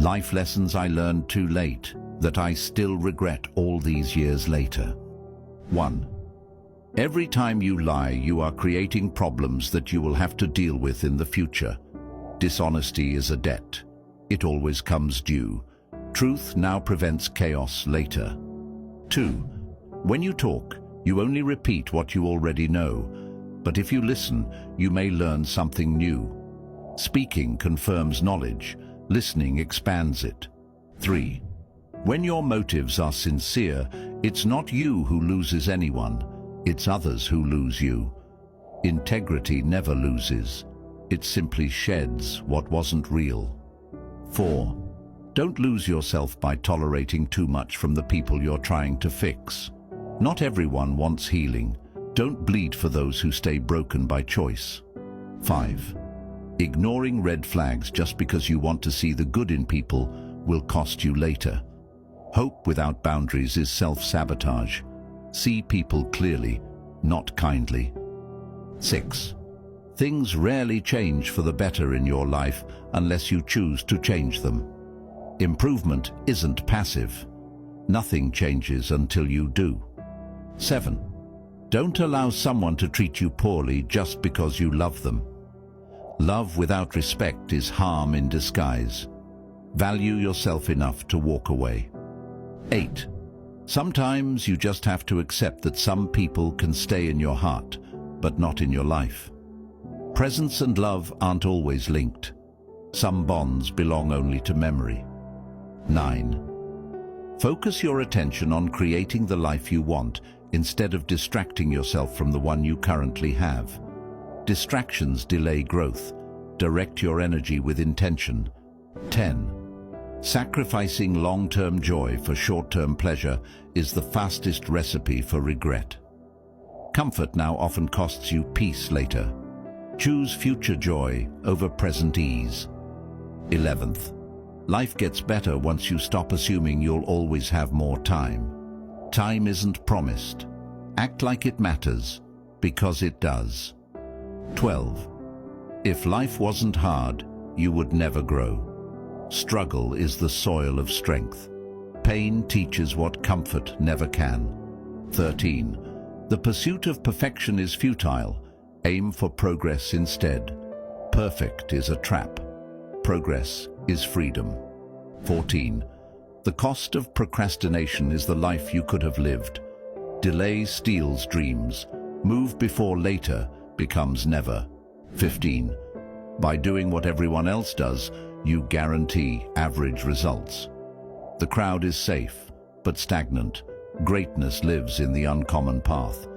Life lessons I learned too late that I still regret all these years later. 1. Every time you lie, you are creating problems that you will have to deal with in the future. Dishonesty is a debt. It always comes due. Truth now prevents chaos later. 2. When you talk, you only repeat what you already know, but if you listen, you may learn something new. Speaking confirms knowledge, listening expands it. 3. When your motives are sincere, it's not you who loses anyone, it's others who lose you. Integrity never loses. It simply sheds what wasn't real. 4. Don't lose yourself by tolerating too much from the people you're trying to fix. Not everyone wants healing. Don't bleed for those who stay broken by choice. 5. Ignoring red flags just because you want to see the good in people will cost you later. Hope without boundaries is self-sabotage. See people clearly, not kindly. 6. Things rarely change for the better in your life unless you choose to change them. Improvement isn't passive. Nothing changes until you do. 7. Don't allow someone to treat you poorly just because you love them. Love without respect is harm in disguise. Value yourself enough to walk away. 8. Sometimes you just have to accept that some people can stay in your heart, but not in your life. Presence and love aren't always linked. Some bonds belong only to memory. 9. Focus your attention on creating the life you want instead of distracting yourself from the one you currently have. Distractions delay growth. Direct your energy with intention. 10. Sacrificing long-term joy for short-term pleasure is the fastest recipe for regret. Comfort now often costs you peace later. Choose future joy over present ease. 11th. Life gets better once you stop assuming you'll always have more time. Time isn't promised. Act like it matters, because it does. 12. If life wasn't hard, you would never grow. Struggle is the soil of strength. Pain teaches what comfort never can. 13. The pursuit of perfection is futile. Aim for progress instead. Perfect is a trap. Progress is freedom. 14. The cost of procrastination is the life you could have lived. Delay steals dreams. Move before later becomes never. 15. By doing what everyone else does, you guarantee average results. The crowd is safe, but stagnant. Greatness lives in the uncommon path.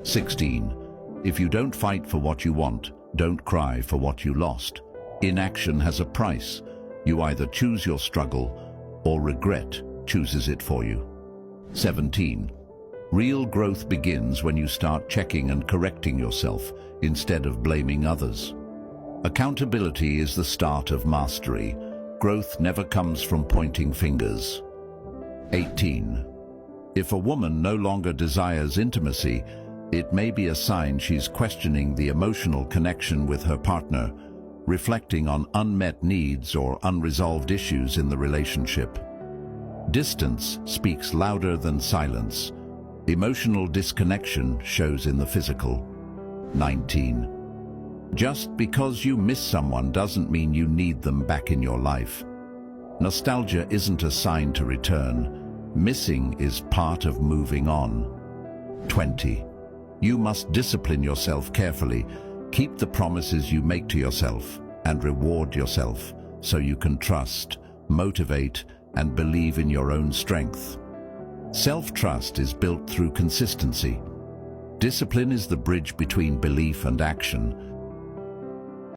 16. If you don't fight for what you want, don't cry for what you lost. Inaction has a price. You either choose your struggle, or regret chooses it for you. 17. Real growth begins when you start checking and correcting yourself instead of blaming others. Accountability is the start of mastery. Growth never comes from pointing fingers. 18. If a woman no longer desires intimacy, it may be a sign she's questioning the emotional connection with her partner, reflecting on unmet needs or unresolved issues in the relationship. Distance speaks louder than silence. Emotional disconnection shows in the physical. 19. Just because you miss someone doesn't mean you need them back in your life. Nostalgia isn't a sign to return. Missing is part of moving on. 20. You must discipline yourself carefully. Keep the promises you make to yourself and reward yourself so you can trust, motivate, and believe in your own strength. Self-trust is built through consistency. Discipline is the bridge between belief and action.